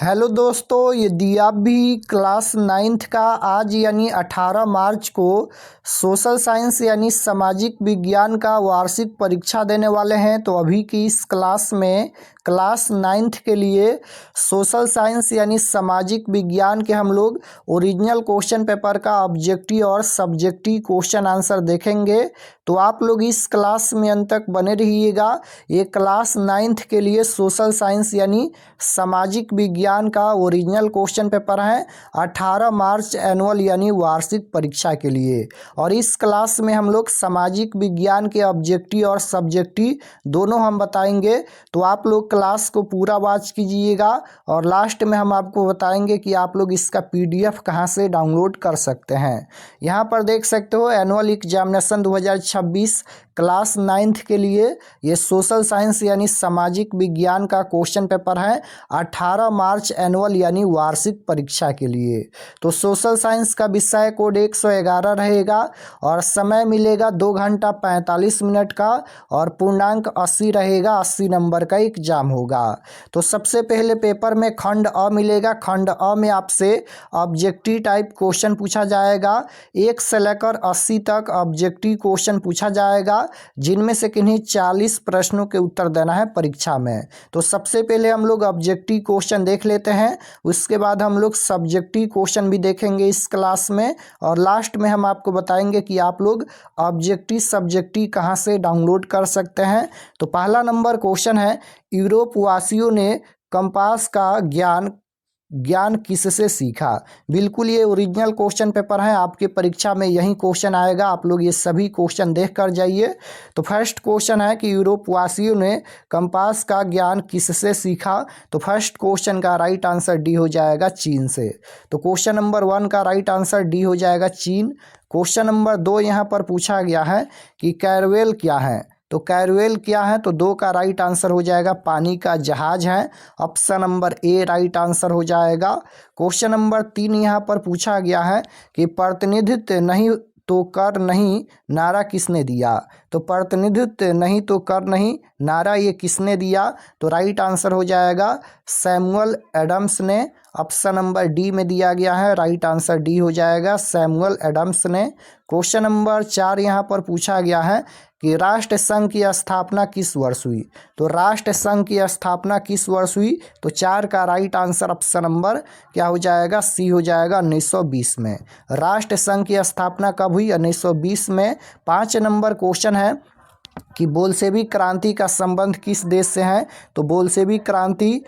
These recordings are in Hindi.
हेलो दोस्तों, यदि आप भी क्लास 9th का आज यानी 18 मार्च को सोशल साइंस यानी सामाजिक विज्ञान का वार्षिक परीक्षा देने वाले हैं तो अभी की इस क्लास में क्लास 9th के लिए सोशल साइंस यानी सामाजिक विज्ञान के हम लोग ओरिजिनल क्वेश्चन पेपर का ऑब्जेक्टिव और सब्जेक्टिव क्वेश्चन आंसर देखेंगे। तो आप लोग इस क्लास में अंत तक बने रहिएगा। ये क्लास 9th के लिए सोशल साइंस यानी सामाजिक विज्ञान का ओरिजिनल क्वेश्चन पेपर है 18 मार्च एनुअल यानी वार्षिक परीक्षा के लिए। और इस क्लास में हम लोग सामाजिक विज्ञान के ऑब्जेक्टिव और सब्जेक्टिव दोनों हम बताएंगे। तो आप लोग क्लास को पूरा वॉच कीजिएगा और लास्ट में हम आपको बताएंगे कि आप लोग इसका पीडीएफ कहाँ से डाउनलोड कर सकते हैं। यहाँ पर देख सकते हो एनुअल एग्जामिनेशन 2026 क्लास 9th के लिए ये सोशल साइंस यानी सामाजिक विज्ञान का क्वेश्चन पेपर है 18 मार्च एनुअल यानी वार्षिक परीक्षा के लिए। तो सोशल साइंस का विषय कोड 111 रहेगा और समय मिलेगा 2 घंटा 45 मिनट का और पूर्णांक 80 रहेगा। 80 नंबर का एग्जाम होगा। तो सबसे पहले पेपर में खंड अ मिलेगा। खंड अ में आपसे ऑब्जेक्टिव टाइप क्वेश्चन पूछा जाएगा। 1 से लेकर 80 तक ऑब्जेक्टिव क्वेश्चन पूछा जाएगा, जिनमें से किन्हीं 40 प्रश्नों के उत्तर देना है परीक्षा में। तो सबसे पहले हम लोग ऑब्जेक्टिव क्वेश्चन देख लेते हैं, उसके बाद हम लोग सब्जेक्टिव क्वेश्चन भी देखेंगे इस क्लास में और लास्ट में हम आपको बताएंगे कि आप लोग ऑब्जेक्टिव सब्जेक्टिव कहाँ से डाउनलोड कर सकते हैं। तो पहला नंबर क्वेश्चन है, यूरोप वासियों ने कंपास का ज्ञान किससे सीखा। बिल्कुल ये ओरिजिनल क्वेश्चन पेपर है, आपके परीक्षा में यही क्वेश्चन आएगा। आप लोग ये सभी क्वेश्चन देख कर जाइए। तो फर्स्ट क्वेश्चन है कि यूरोपवासियों ने कंपास का ज्ञान किससे सीखा। तो फर्स्ट क्वेश्चन का राइट आंसर डी हो जाएगा चीन से। तो क्वेश्चन नंबर 1 का राइट आंसर डी हो जाएगा चीन। क्वेश्चन नंबर 2 यहाँ पर पूछा गया है कि कैरवेल क्या है। तो कैरवेल क्या है, तो 2 का राइट आंसर हो जाएगा पानी का जहाज है। Option number A right answer हो जाएगा। क्वेश्चन नंबर 3 यहाँ पर पूछा गया है कि प्रतिनिधित्व नहीं तो कर नहीं नारा किसने दिया। तो प्रतिनिधित्व नहीं तो कर नहीं नारा ये किसने दिया। तो राइट आंसर हो जाएगा सैमुअल एडम्स ने। ऑप्शन नंबर डी में दिया गया है, राइट आंसर डी हो जाएगा सैमुअल एडम्स ने। क्वेश्चन नंबर 4 यहाँ पर पूछा गया है कि राष्ट्र संघ की स्थापना किस वर्ष हुई। तो राष्ट्र संघ की स्थापना किस वर्ष हुई। तो 4 का राइट आंसर ऑप्शन नंबर क्या हो जाएगा, सी हो जाएगा 1920 में। राष्ट्र संघ की स्थापना कब हुई, 1920 में। 5 नंबर क्वेश्चन है कि बोल्शेविक क्रांति का संबंध किस देश से है। तो बोल्शेविक क्रांति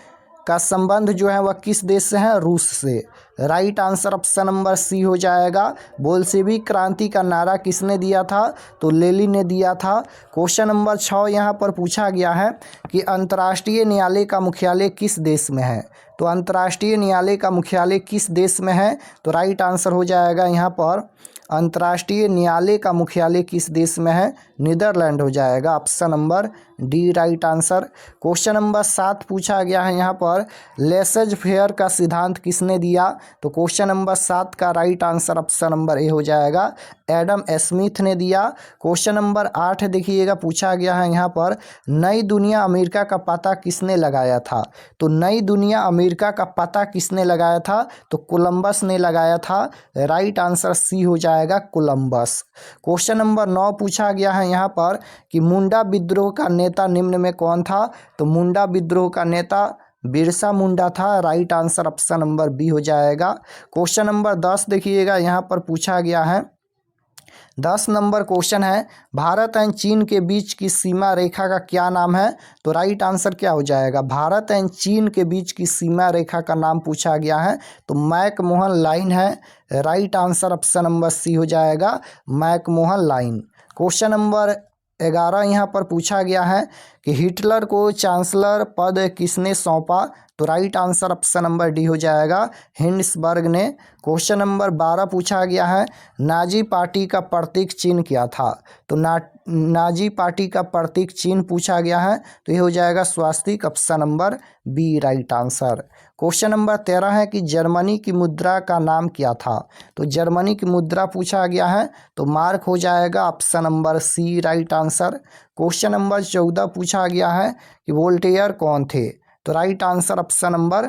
का संबंध जो है वह किस देश से है, रूस से। Right answer option number C हो जाएगा। बोल्शेविक क्रांति का नारा किसने दिया था, तो लेनिन ने दिया था। क्वेश्चन नंबर 6 यहाँ पर पूछा गया है कि अंतर्राष्ट्रीय न्यायालय का मुख्यालय किस देश में है। तो अंतर्राष्ट्रीय न्यायालय का मुख्यालय किस देश में है। तो राइट आंसर हो जाएगा यहाँ पर अंतर्राष्ट्रीय न्यायालय का मुख्यालय किस देश में है, नीदरलैंड हो जाएगा। Option number D right answer. Question number 7 पूछा गया है यहाँ पर लेसेज फेयर का सिद्धांत किसने दिया। तो क्वेश्चन नंबर 7 का right answer option number A हो जाएगा एडम स्मिथ ने दिया। क्वेश्चन नंबर 8 देखिएगा, पूछा गया है यहाँ पर नई दुनिया अमेरिका का पता किसने लगाया था। तो नई दुनिया अमेरिका का पता किसने लगाया था, तो कोलंबस ने लगाया था। राइट आंसर सी हो जाएगा कोलंबस। क्वेश्चन नंबर 9 पूछा गया है यहाँ पर कि मुंडा विद्रोह का नेता निम्न में कौन था। तो मुंडा विद्रोह का नेता बिरसा मुंडा था। Right answer option number B हो जाएगा। क्वेश्चन नंबर 10 देखिएगा, यहाँ पर पूछा गया है 10 नंबर क्वेश्चन है भारत एंड चीन के बीच की सीमा रेखा का क्या नाम है। तो राइट आंसर क्या हो जाएगा, भारत एंड चीन के बीच की सीमा रेखा का नाम पूछा गया है तो मैकमोहन लाइन है। Right answer option number C हो जाएगा मैकमोहन लाइन। क्वेश्चन नंबर 11 यहाँ पर पूछा गया है कि हिटलर को चांसलर पद किसने सौंपा। तो right answer option number D हो जाएगा हिंडसबर्ग ने। क्वेश्चन नंबर 12 पूछा गया है नाजी पार्टी का प्रतीक चिन्ह क्या था। तो नाजी पार्टी का प्रतीक चिन्ह पूछा गया है तो ये हो जाएगा स्वास्तिक। Option number B right answer. Question number 13 है कि जर्मनी की मुद्रा का नाम क्या था। तो जर्मनी की मुद्रा पूछा गया है तो मार्क हो जाएगा option number C right answer. Question number 14 पूछा गया है कि वोल्टेयर कौन थे। तो राइट आंसर ऑप्शन नंबर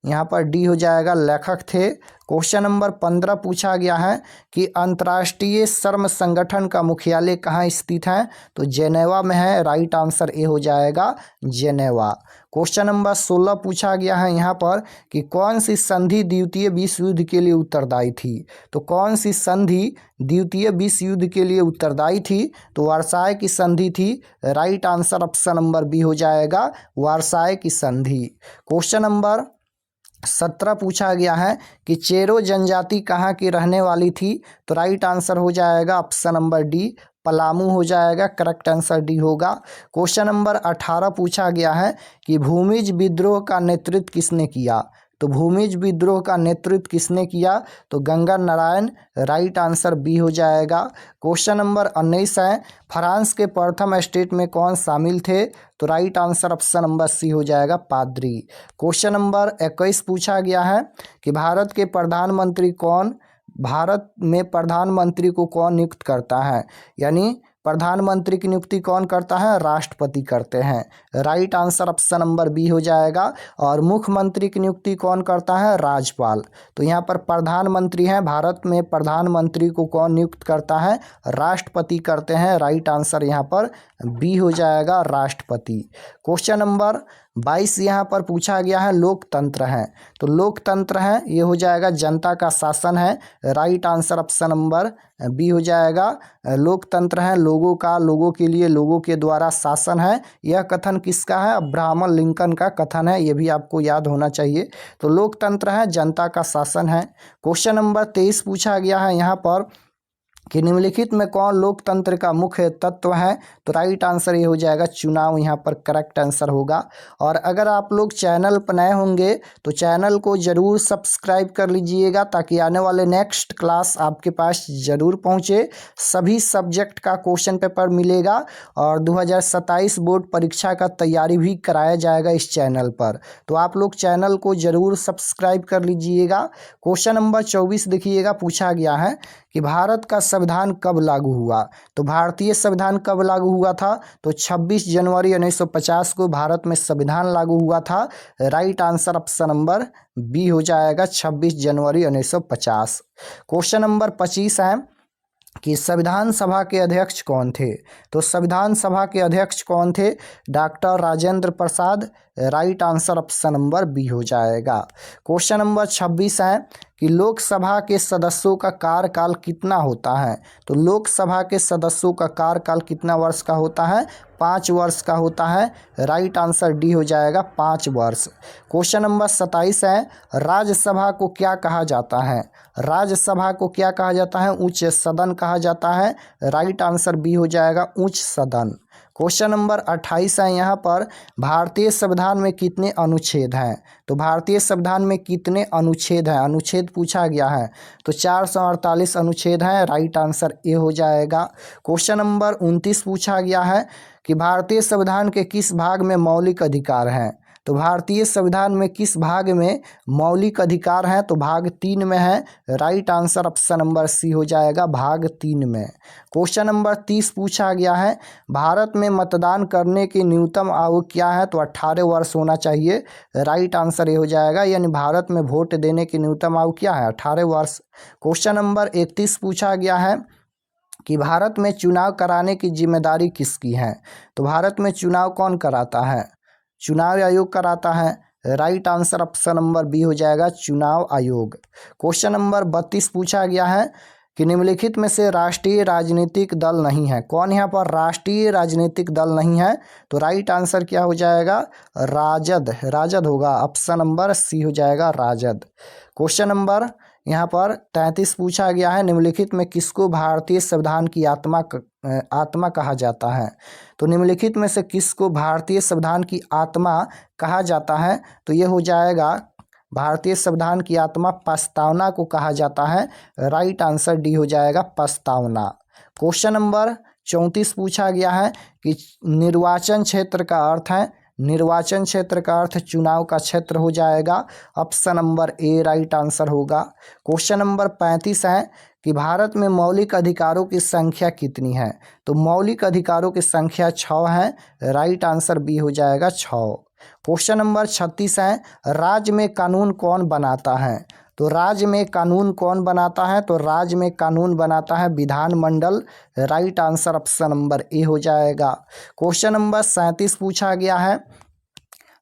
यहाँ पर डी हो जाएगा लेखक थे। क्वेश्चन नंबर 15 पूछा गया है कि अंतर्राष्ट्रीय श्रम संगठन का मुख्यालय कहाँ स्थित है? तो जेनेवा में है। राइट आंसर ए हो जाएगा जेनेवा। क्वेश्चन नंबर 16 पूछा गया है यहाँ पर कि कौन सी संधि द्वितीय विश्व युद्ध के लिए उत्तरदायी थी? तो कौन सी संधि द्वितीय विश्व युद्ध के लिए उत्तरदायी थी? तो वर्साय की संधि थी। Right answer option number B हो जाएगा वर्साय की संधि। क्वेश्चन नंबर 17 पूछा गया है कि चेरो जनजाति कहाँ की रहने वाली थी? तो राइट आंसर हो जाएगा ऑप्शन नंबर डी पलामू हो जाएगा। करेक्ट आंसर डी होगा। क्वेश्चन नंबर 18 पूछा गया है कि भूमिज विद्रोह का नेतृत्व किसने किया? तो भूमिज विद्रोह का नेतृत्व किसने किया? तो Ganga Narayan. Right answer B हो जाएगा। क्वेश्चन नंबर 19 है फ्रांस के प्रथम स्टेट में कौन शामिल थे? तो right answer option number C हो जाएगा पादरी। क्वेश्चन नंबर 21 पूछा गया है कि भारत के प्रधानमंत्री कौन? भारत में प्रधानमंत्री को कौन नियुक्त करता है? यानी प्रधानमंत्री की नियुक्ति कौन करता है? राष्ट्रपति करते हैं। Right answer option number B हो जाएगा। और मुख्यमंत्री की नियुक्ति कौन करता है? राज्यपाल। तो यहाँ पर प्रधानमंत्री हैं, भारत में प्रधानमंत्री को कौन नियुक्त करता है? राष्ट्रपति करते हैं। राइट आंसर यहाँ पर बी हो जाएगा राष्ट्रपति। क्वेश्चन नंबर 22 यहाँ पर पूछा गया है लोकतंत्र है। तो लोकतंत्र है ये हो जाएगा जनता का शासन है। Right answer option number B हो जाएगा। लोकतंत्र है लोगों का, लोगों के लिए, लोगों के द्वारा शासन है। यह कथन किसका है? अब्राहम लिंकन का कथन है। ये भी आपको याद होना चाहिए। तो लोकतंत्र है जनता का शासन है। क्वेश्चन नंबर 23 पूछा गया है यहाँ पर कि निम्नलिखित में कौन लोकतंत्र का मुख्य तत्व है? तो राइट आंसर ये हो जाएगा चुनाव। यहाँ पर करेक्ट आंसर होगा। और अगर आप लोग चैनल पर नए होंगे तो चैनल को ज़रूर सब्सक्राइब कर लीजिएगा ताकि आने वाले नेक्स्ट क्लास आपके पास ज़रूर पहुँचे। सभी सब्जेक्ट का क्वेश्चन पेपर मिलेगा और 2027 बोर्ड परीक्षा का तैयारी भी कराया जाएगा इस चैनल पर। तो आप लोग चैनल को ज़रूर सब्सक्राइब कर लीजिएगा। क्वेश्चन नंबर 24 देखिएगा पूछा गया है कि भारत का संविधान कब लागू हुआ? तो भारतीय संविधान कब लागू हुआ था? तो 26 जनवरी 1950 को भारत में संविधान लागू हुआ था। Right answer option number B हो जाएगा 26 जनवरी 1950। क्वेश्चन नंबर 25 है कि संविधान सभा के अध्यक्ष कौन थे? तो संविधान सभा के अध्यक्ष कौन थे? Doctor Rajendra Prasad. Right answer option number B हो जाएगा। क्वेश्चन नंबर 26 है कि लोकसभा के सदस्यों का कार्यकाल कितना होता है? तो लोकसभा के सदस्यों का कार्यकाल कितना वर्ष का होता है? 5 वर्ष का होता है। राइट आंसर डी हो जाएगा 5 वर्ष। क्वेश्चन नंबर 27 है राज्यसभा को क्या कहा जाता है? राज्यसभा को क्या कहा जाता है? उच्च सदन कहा जाता है। राइट आंसर बी हो जाएगा उच्च सदन। क्वेश्चन नंबर 28 है यहाँ पर भारतीय संविधान में कितने अनुच्छेद हैं? तो भारतीय संविधान में कितने अनुच्छेद हैं? अनुच्छेद पूछा गया है। तो 448 अनुच्छेद हैं। राइट आंसर ए हो जाएगा। क्वेश्चन नंबर 29 पूछा गया है कि भारतीय संविधान के किस भाग में मौलिक अधिकार हैं? तो भारतीय संविधान में किस भाग में मौलिक अधिकार हैं? तो भाग 3 में है। Right answer option number C हो जाएगा भाग 3 में। क्वेश्चन नंबर 30 पूछा गया है भारत में मतदान करने की न्यूनतम आयु क्या है? तो 18 वर्ष होना चाहिए। राइट आंसर ये हो जाएगा, यानी भारत में वोट देने की न्यूनतम आयु क्या है? 18 वर्ष। क्वेश्चन नंबर 31 पूछा गया है कि भारत में चुनाव कराने की जिम्मेदारी किसकी है? तो भारत में चुनाव कौन कराता है? चुनाव आयोग कराता है। Right answer option number B हो जाएगा चुनाव आयोग। क्वेश्चन नंबर 32 पूछा गया है कि निम्नलिखित में से राष्ट्रीय राजनीतिक दल नहीं है। कौन यहाँ पर राष्ट्रीय राजनीतिक दल नहीं है? तो राइट आंसर क्या हो जाएगा? राजद। राजद होगा। ऑप्शन नंबर सी हो जाएगा राजद। क्वेश्चन नंबर यहाँ पर 33 पूछा गया है निम्नलिखित में किसको भारतीय संविधान की आत्मा कहा जाता है? तो निम्नलिखित में से किसको भारतीय संविधान की आत्मा कहा जाता है? तो ये हो जाएगा भारतीय संविधान की आत्मा प्रस्तावना को कहा जाता है। राइट आंसर डी हो जाएगा प्रस्तावना। क्वेश्चन नंबर 34 पूछा गया है कि निर्वाचन क्षेत्र का अर्थ है। निर्वाचन क्षेत्र का अर्थ चुनाव का क्षेत्र हो जाएगा। Option number A right answer होगा। क्वेश्चन नंबर 35 है कि भारत में मौलिक अधिकारों की संख्या कितनी है? तो मौलिक अधिकारों की संख्या 6 है। राइट आंसर बी हो जाएगा 6। क्वेश्चन नंबर 36 है, राज्य में कानून कौन बनाता है? तो राज्य में कानून कौन बनाता है? तो राज्य में कानून बनाता है विधानमंडल। Right answer option number A हो जाएगा। क्वेश्चन नंबर 37 पूछा गया है,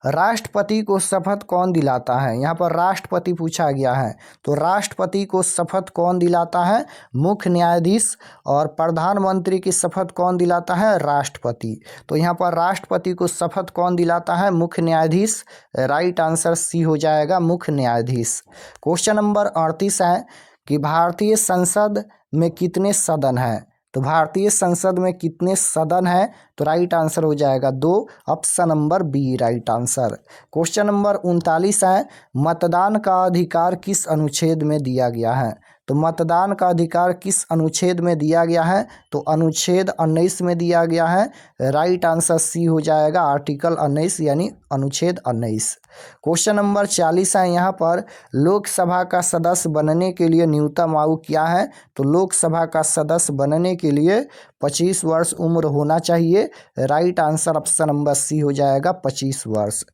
राष्ट्रपति को शपथ कौन दिलाता है? यहाँ पर राष्ट्रपति पूछा गया है, तो राष्ट्रपति को शपथ कौन दिलाता है? मुख्य न्यायाधीश। और प्रधानमंत्री की शपथ कौन दिलाता है? राष्ट्रपति। तो यहाँ पर राष्ट्रपति को शपथ कौन दिलाता है? मुख्य न्यायाधीश। राइट आंसर सी हो जाएगा, मुख्य न्यायाधीश। क्वेश्चन नंबर 38 है कि भारतीय संसद में कितने सदन हैं? तो भारतीय संसद में कितने सदन हैं? तो राइट आंसर हो जाएगा 2, option number B right answer. Question number 39 है, मतदान का अधिकार किस अनुच्छेद में दिया गया है? तो मतदान का अधिकार किस अनुच्छेद में दिया गया है? तो अनुच्छेद 19 में दिया गया है। राइट आंसर सी हो जाएगा, आर्टिकल 19 यानी अनुच्छेद 19। क्वेश्चन नंबर 40 है, यहाँ पर लोकसभा का सदस्य बनने के लिए न्यूनतम आयु क्या है? तो लोकसभा का सदस्य बनने के लिए 25 वर्ष उम्र होना चाहिए। Right answer option number C हो जाएगा, 25 वर्ष।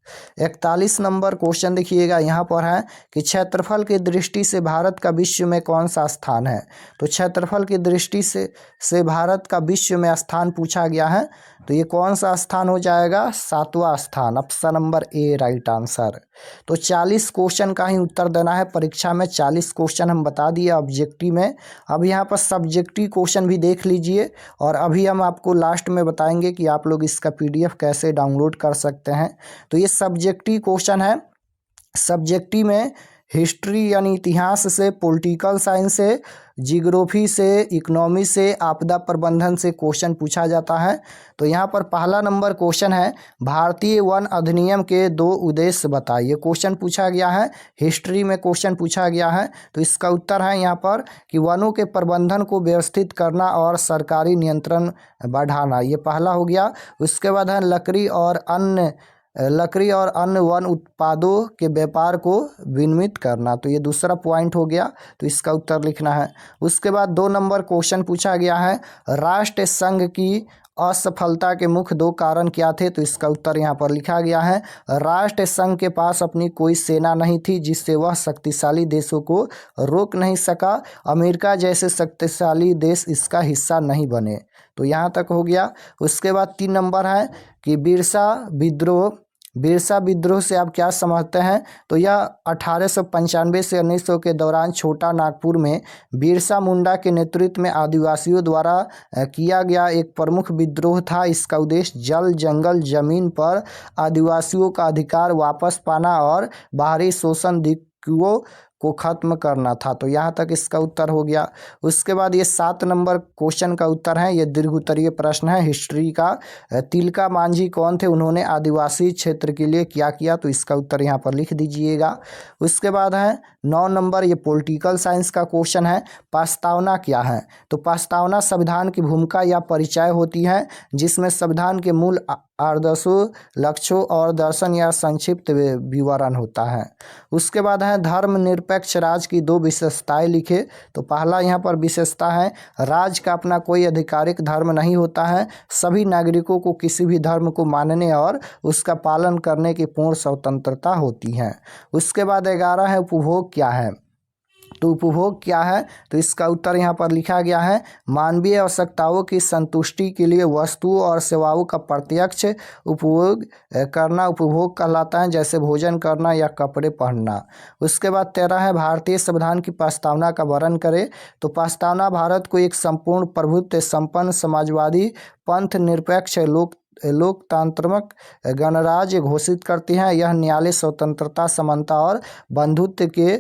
41 नंबर क्वेश्चन देखिएगा, यहाँ पर है कि क्षेत्रफल की दृष्टि से भारत का विश्व में कौन सा स्थान है? तो क्षेत्रफल की दृष्टि से भारत का विश्व में स्थान पूछा गया है, तो ये कौन सा स्थान हो जाएगा? 7वां स्थान, option number A right answer. तो 40 क्वेश्चन का ही उत्तर देना है परीक्षा में। 40 क्वेश्चन हम बता दिए ऑब्जेक्टिव में। अब यहाँ पर सब्जेक्टिव क्वेश्चन भी देख लीजिए, और अभी हम आपको लास्ट में बताएंगे कि आप लोग इसका PDF कैसे डाउनलोड कर सकते हैं। तो ये सब्जेक्टिव क्वेश्चन है। सब्जेक्टिव में हिस्ट्री यानी इतिहास से, पॉलिटिकल साइंस से, जियोग्राफी से, इकोनॉमी से, आपदा प्रबंधन से क्वेश्चन पूछा जाता है। तो यहाँ पर पहला नंबर क्वेश्चन है, भारतीय वन अधिनियम के 2 उद्देश्य बताइए। क्वेश्चन पूछा गया है, हिस्ट्री में क्वेश्चन पूछा गया है। तो इसका उत्तर है यहाँ पर कि वनों के प्रबंधन को व्यवस्थित करना और सरकारी नियंत्रण बढ़ाना, ये पहला हो गया। उसके बाद है लकड़ी और अन्य वन उत्पादों के व्यापार को विनियमित करना, तो ये दूसरा पॉइंट हो गया। तो इसका उत्तर लिखना है। उसके बाद 2 नंबर क्वेश्चन पूछा गया है, राष्ट्र संघ की असफलता के मुख्य 2 कारण क्या थे? तो इसका उत्तर यहाँ पर लिखा गया है, राष्ट्र संघ के पास अपनी कोई सेना नहीं थी जिससे वह शक्तिशाली देशों को रोक नहीं सका। अमेरिका जैसे शक्तिशाली देश इसका हिस्सा नहीं बने। तो यहाँ तक हो गया। उसके बाद 3 नंबर है कि बिरसा विद्रोह से आप क्या समझते हैं? तो यह 1895 से 1900 के दौरान छोटा नागपुर में बिरसा मुंडा के नेतृत्व में आदिवासियों द्वारा किया गया एक प्रमुख विद्रोह था। इसका उद्देश्य जल, जंगल, जमीन पर आदिवासियों का अधिकार वापस पाना और बाहरी शोषण दिक्कतों को खत्म करना था। तो यहाँ तक इसका उत्तर हो गया। उसके बाद ये 7 नंबर क्वेश्चन का उत्तर है, ये दीर्घ उत्तरीय प्रश्न है हिस्ट्री का। तिलका मांझी कौन थे? उन्होंने आदिवासी क्षेत्र के लिए क्या किया? तो इसका उत्तर यहाँ पर लिख दीजिएगा। उसके बाद है 9 नंबर, ये पॉलिटिकल साइंस का क्वेश्चन है, प्रस्तावना क्या है? तो प्रस्तावना संविधान की भूमिका या परिचय होती है जिसमें संविधान के मूल आदर्शों, लक्ष्यों और दर्शन या संक्षिप्त विवरण होता है। उसके बाद है धर्मनिरपेक्ष राज्य की 2 विशेषताएं लिखे। तो पहला यहाँ पर विशेषता है, राज्य का अपना कोई आधिकारिक धर्म नहीं होता है। सभी नागरिकों को किसी भी धर्म को मानने और उसका पालन करने की पूर्ण स्वतंत्रता होती है। उसके बाद 11 है, उपभोग क्या है? तो उपभोग क्या है? तो इसका उत्तर यहाँ पर लिखा गया है, मानवीय आवश्यकताओं की संतुष्टि के लिए वस्तुओं और सेवाओं का प्रत्यक्ष उपयोग करना उपभोग कहलाता है, जैसे भोजन करना या कपड़े पहनना। उसके बाद 13 है, भारतीय संविधान की प्रस्तावना का वर्णन करें। तो प्रस्तावना भारत को एक संपूर्ण प्रभुत्व संपन्न समाजवादी पंथ निरपेक्ष लोकतांत्रिक गणराज्य घोषित करती हैं। यह न्याय, स्वतंत्रता, समानता और बंधुत्व के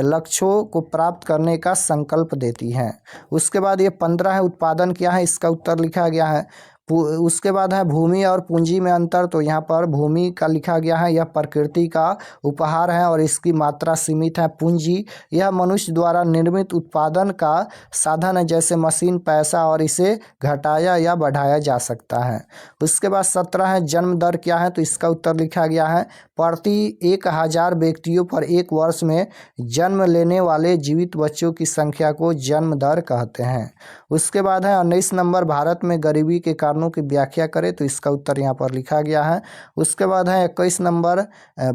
लक्ष्यों को प्राप्त करने का संकल्प देती हैं। उसके बाद ये 15 है, उत्पादन क्या है? इसका उत्तर लिखा गया है। उसके बाद है भूमि और पूंजी में अंतर। तो यहाँ पर भूमि का लिखा गया है, यह प्रकृति का उपहार है और इसकी मात्रा सीमित है। पूंजी यह मनुष्य द्वारा निर्मित उत्पादन का साधन है, जैसे मशीन, पैसा, और इसे घटाया या बढ़ाया जा सकता है। उसके बाद 17 है, जन्म दर क्या है? तो इसका उत्तर लिखा गया है, प्रति 1000 व्यक्तियों पर 1 वर्ष में जन्म लेने वाले जीवित बच्चों की संख्या को जन्म दर कहते हैं। उसके बाद है 19 नंबर, भारत में गरीबी के कारण कारणों की व्याख्या करें, तो इसका उत्तर यहाँ पर लिखा गया है। उसके बाद है 21 नंबर,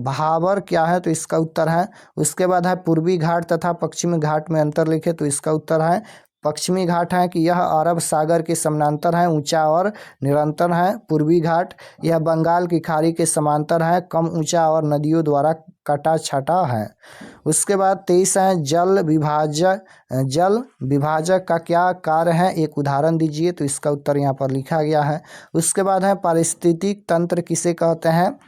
भाबर क्या है, तो इसका उत्तर है। उसके बाद है पूर्वी घाट तथा पश्चिमी घाट में अंतर लिखे, तो इसका उत्तर है पश्चिमी घाट है कि यह अरब सागर के समानांतर है, ऊंचा और निरंतर है। पूर्वी घाट यह बंगाल की खाड़ी के समांतर है, कम ऊंचा और नदियों द्वारा कटा छटा है। उसके बाद 23 है जल विभाजक का क्या कार्य है, एक उदाहरण दीजिए, तो इसका उत्तर यहाँ पर लिखा गया है। उसके बाद है पारिस्थितिक तंत्र किसे कहते हैं,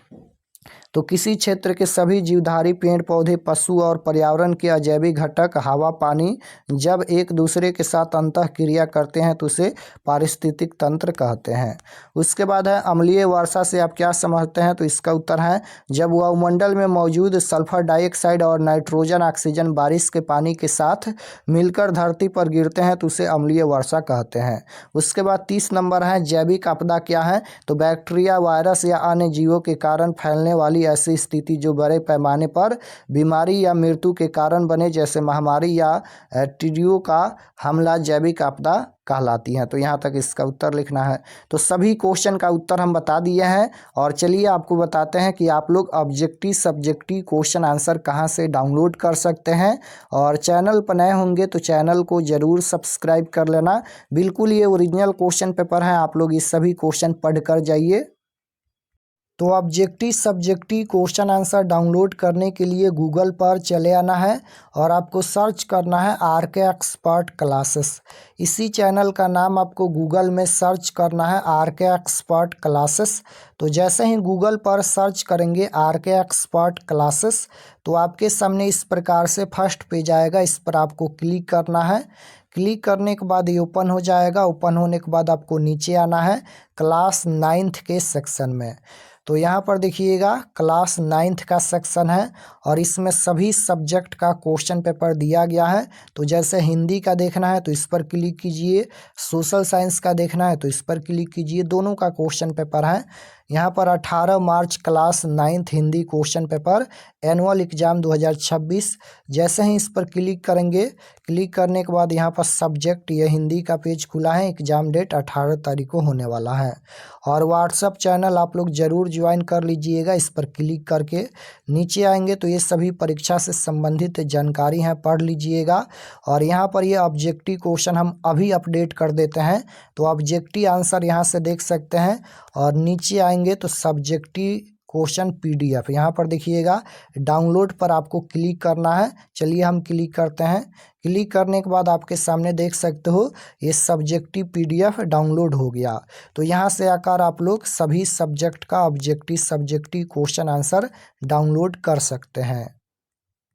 तो किसी क्षेत्र के सभी जीवधारी पेड़ पौधे पशु और पर्यावरण के अजैविक घटक हवा पानी जब एक दूसरे के साथ अंतः क्रिया करते हैं तो उसे पारिस्थितिक तंत्र कहते हैं। उसके बाद है अम्लीय वर्षा से आप क्या समझते हैं, तो इसका उत्तर है जब वायुमंडल में मौजूद सल्फर डाइऑक्साइड और नाइट्रोजन ऑक्सीजन बारिश के पानी के साथ मिलकर धरती पर गिरते हैं तो उसे अम्लीय वर्षा कहते हैं। उसके बाद 30 नंबर है जैविक आपदा क्या है, तो बैक्टीरिया वायरस या अन्य जीवों के कारण फैलने वाली ऐसी स्थिति जो बड़े पैमाने पर बीमारी या मृत्यु के कारण बने, जैसे महामारी या टिड्डियों का हमला जैविक आपदा कहलाती हैं। तो यहाँ तक इसका उत्तर लिखना है। तो सभी क्वेश्चन का उत्तर हम बता दिए हैं और चलिए आपको बताते हैं कि आप लोग ऑब्जेक्टिव सब्जेक्टिव क्वेश्चन आंसर कहाँ से डाउनलोड कर सकते हैं। और चैनल पर नए होंगे तो चैनल को ज़रूर सब्सक्राइब कर लेना। बिल्कुल ये ओरिजिनल क्वेश्चन पेपर है, आप लोग इस सभी क्वेश्चन पढ़ कर जाइए। तो objective subjective question answer download करने के लिए गूगल पर चले आना है और आपको सर्च करना है RK एक्सपर्ट क्लासेस। इसी चैनल का नाम आपको गूगल में सर्च करना है RK एक्सपर्ट क्लासेस। तो जैसे ही गूगल पर सर्च करेंगे RK एक्सपर्ट क्लासेस तो आपके सामने इस प्रकार से फर्स्ट पेज आएगा, इस पर आपको क्लिक करना है। क्लिक करने के बाद ये ओपन हो जाएगा। ओपन होने के बाद आपको नीचे आना है क्लास 9th के सेक्शन में। तो यहाँ पर देखिएगा क्लास 9th का सेक्शन है और इसमें सभी सब्जेक्ट का क्वेश्चन पेपर दिया गया है। तो जैसे हिंदी का देखना है तो इस पर क्लिक कीजिए, सोशल साइंस का देखना है तो इस पर क्लिक कीजिए, दोनों का क्वेश्चन पेपर है। यहाँ पर 18 मार्च class 9th Hindi question paper annual exam 2026। जैसे ही इस पर क्लिक करेंगे, क्लिक करने के बाद यहाँ पर सब्जेक्ट ये हिंदी का पेज खुला है, एग्जाम डेट 18 तारीख को होने वाला है। और व्हाट्सअप चैनल आप लोग ज़रूर ज्वाइन कर लीजिएगा। इस पर क्लिक करके नीचे आएंगे तो ये सभी परीक्षा से संबंधित जानकारी हैं, पढ़ लीजिएगा। और यहाँ पर ये ऑब्जेक्टिव क्वेश्चन हम अभी अपडेट कर देते हैं, तो ऑब्जेक्टिव आंसर यहाँ से देख सकते हैं। और नीचे आएंगे तो सब्जेक्टिव क्वेश्चन PDF यहाँ पर देखिएगा, डाउनलोड पर आपको क्लिक करना है। चलिए हम क्लिक करते हैं। क्लिक करने के बाद आपके सामने देख सकते हो ये सब्जेक्टिव PDF डाउनलोड हो गया। तो यहाँ से आकर आप लोग सभी सब्जेक्ट का objective subjective question answer download कर सकते हैं।